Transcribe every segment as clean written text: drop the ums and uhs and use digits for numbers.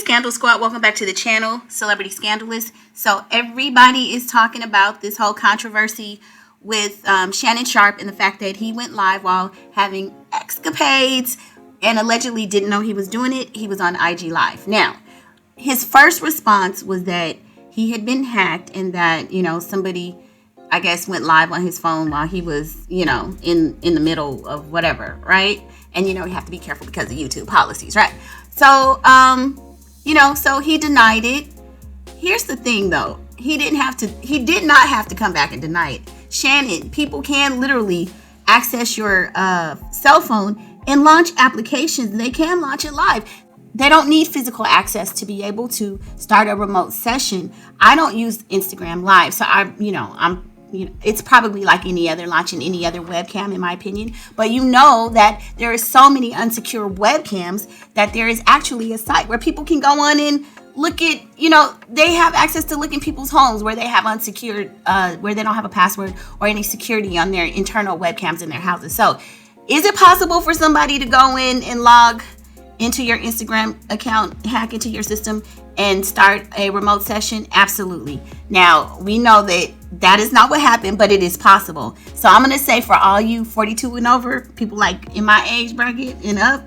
Scandal Squad, welcome back to the channel, Celebrity Scandalist. So everybody is talking about this whole controversy with Shannon Sharpe and the fact that he went live while having escapades and allegedly didn't know he was doing it. He was on IG Live. Now, his first response was that he had been hacked and that, somebody, I guess, went live on his phone while he was, in the middle of whatever, right? And, you have to be careful because of YouTube policies, right? So, so he denied it. Here's the thing, though. He did not have to come back and deny it. Shannon, people can literally access your cell phone and launch applications. They can launch it live. They don't need physical access to be able to start a remote session. I don't use Instagram Live, so it's probably like launching any other webcam, in my opinion. But that there is so many unsecure webcams that there is actually a site where people can go on and look at, they have access to look in people's homes where they have unsecured, where they don't have a password or any security on their internal webcams in their houses. So is it possible for somebody to go in and log into your Instagram account, hack into your system, and start a remote session? Absolutely. Now, we know that is not what happened, but it is possible. So I'm going to say for all you 42 and over, people like in my age bracket and up,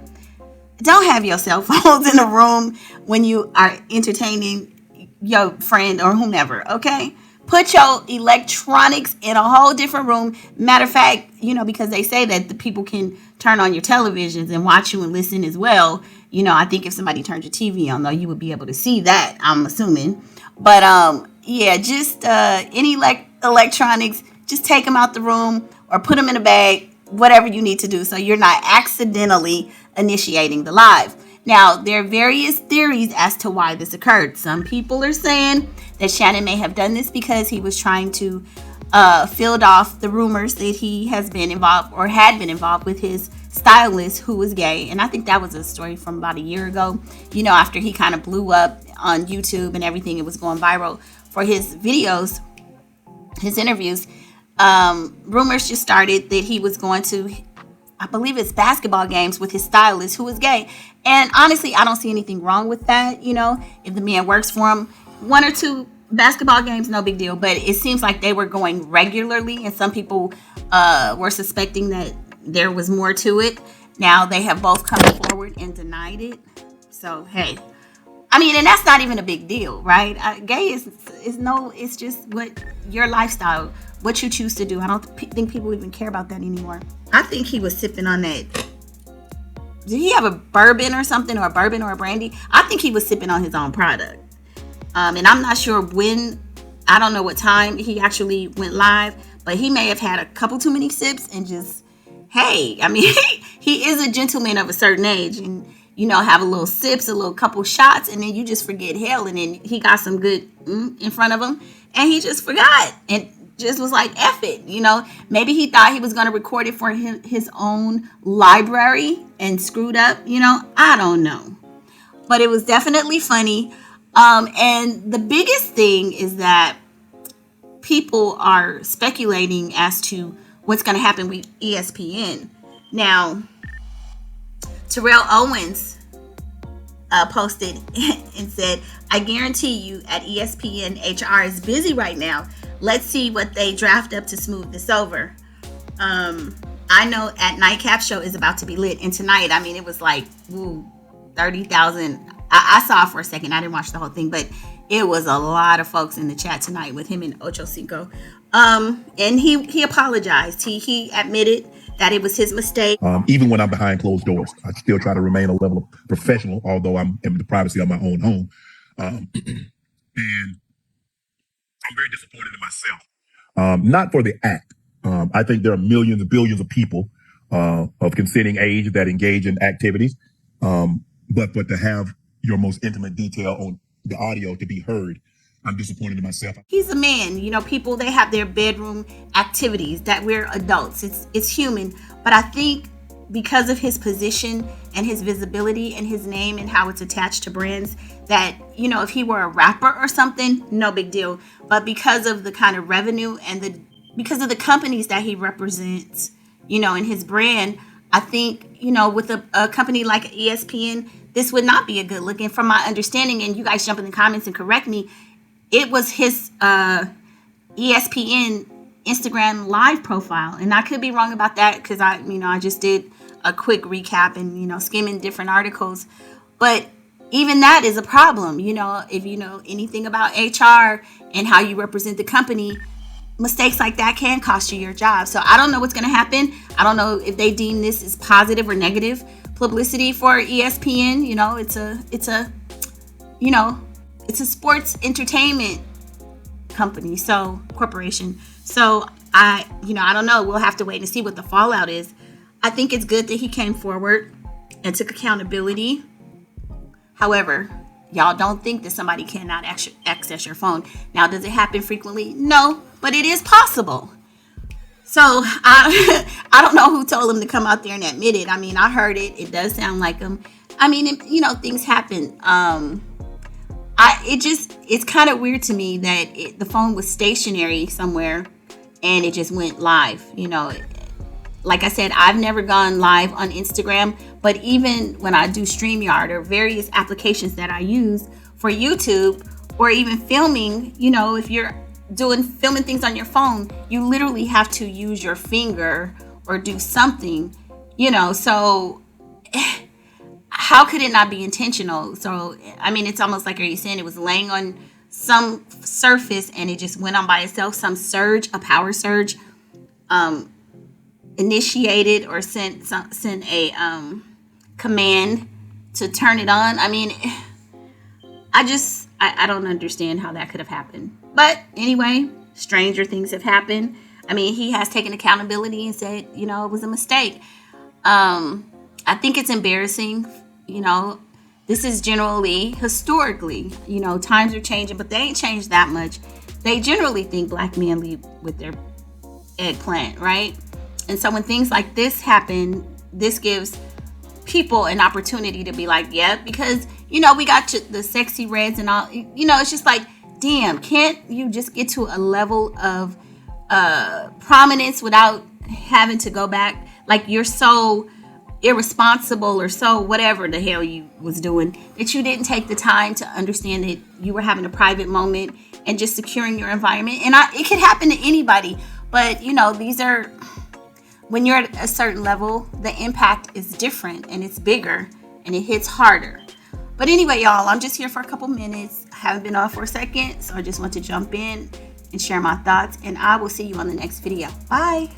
don't have your cell phones in the room when you are entertaining your friend or whomever, okay? Put your electronics in a whole different room. Matter of fact, because they say that the people can turn on your televisions and watch you and listen as well. I think if somebody turned your TV on, though, you would be able to see that, I'm assuming. But, just any electronics, just take them out the room or put them in a bag, whatever you need to do so you're not accidentally initiating the live. Now, there are various theories as to why this occurred. Some people are saying that Shannon may have done this because he was trying to field off the rumors that he has been involved or had been involved with his stylist who was gay. And I think that was a story from about a year ago, after he kind of blew up on YouTube and everything. It was going viral for his videos, his interviews. Rumors just started that he was going to, I believe it's basketball games with his stylist who is gay. And honestly, I don't see anything wrong with that. If the man works for him, 1 or 2 basketball games, no big deal. But it seems like they were going regularly, and some people were suspecting that there was more to it. Now they have both come forward and denied it. So, hey, and that's not even a big deal, right? Gay it's just what your lifestyle, what you choose to do. I don't think people even care about that anymore. I think he was sipping on that. Did he have a bourbon or something, or a bourbon or a brandy? I think he was sipping on his own product. And I'm not sure when, I don't know what time he actually went live, but he may have had a couple too many sips and just, hey, he is a gentleman of a certain age and, have a little sips, a little couple shots, and then you just forget hell. And then he got some good in front of him and he just forgot and just was like, F it, maybe he thought he was going to record it for his own library and screwed up, I don't know. But it was definitely funny. And the biggest thing is that people are speculating as to what's going to happen with ESPN. Now, Terrell Owens posted and said, I guarantee you at ESPN, HR is busy right now. Let's see what they draft up to smooth this over. I know at Nightcap Show is about to be lit. And tonight, it was like 30,000. I saw it for a second. I didn't watch the whole thing, but it was a lot of folks in the chat tonight with him and Ocho Cinco. And he apologized. He admitted that it was his mistake. Even when I'm behind closed doors, I still try to remain a level of professional, although I'm in the privacy of my own home. And I'm very disappointed in myself. Not for the act. I think there are millions and billions of people of consenting age that engage in activities. But to have your most intimate detail on the audio to be heard, I'm disappointed in myself. He's a man. People, they have their bedroom activities that we're adults. It's human. But I think because of his position and his visibility and his name and how it's attached to brands, that, if he were a rapper or something, no big deal. But because of the kind of revenue and because of the companies that he represents, in his brand, I think, with a company like ESPN, this would not be a good look. And from my understanding, and you guys jump in the comments and correct me, it was his ESPN Instagram live profile. And I could be wrong about that because I just did a quick recap and, skimming different articles. But even that is a problem. If you know anything about HR and how you represent the company, mistakes like that can cost you your job. So I don't know what's going to happen. I don't know if they deem this as positive or negative publicity for ESPN. It's a sports entertainment company, corporation. So I don't know. We'll have to wait and see what the fallout is. I think it's good that he came forward and took accountability. However, y'all don't think that somebody cannot access your phone. Now, does it happen frequently? No, but it is possible. So I don't know who told him to come out there and admit it. I heard it. It does sound like him. Things happen. It's kind of weird to me that the phone was stationary somewhere and it just went live. Like I said, I've never gone live on Instagram, but even when I do StreamYard or various applications that I use for YouTube or even filming, if you're filming things on your phone, you literally have to use your finger or do something, so how could it not be intentional? So, it's almost like, are you saying it was laying on some surface and it just went on by itself, a power surge, initiated or sent a command to turn it on? I don't understand how that could have happened. But anyway, stranger things have happened. He has taken accountability and said, it was a mistake. I think it's embarrassing. This is generally, historically, times are changing, but they ain't changed that much. They generally think black men lead with their eggplant, right? And so when things like this happen, this gives people an opportunity to be like, yeah, because, we got the sexy reds and all, it's just like, damn, can't you just get to a level of prominence without having to go back? Like, you're so irresponsible or so whatever the hell you was doing that you didn't take the time to understand that you were having a private moment and just securing your environment. And it could happen to anybody, but these are, when you're at a certain level, the impact is different and it's bigger and it hits harder. But anyway, y'all, I'm just here for a couple minutes. I haven't been on for a second, so I just want to jump in and share my thoughts, and I will see you on the next video. Bye.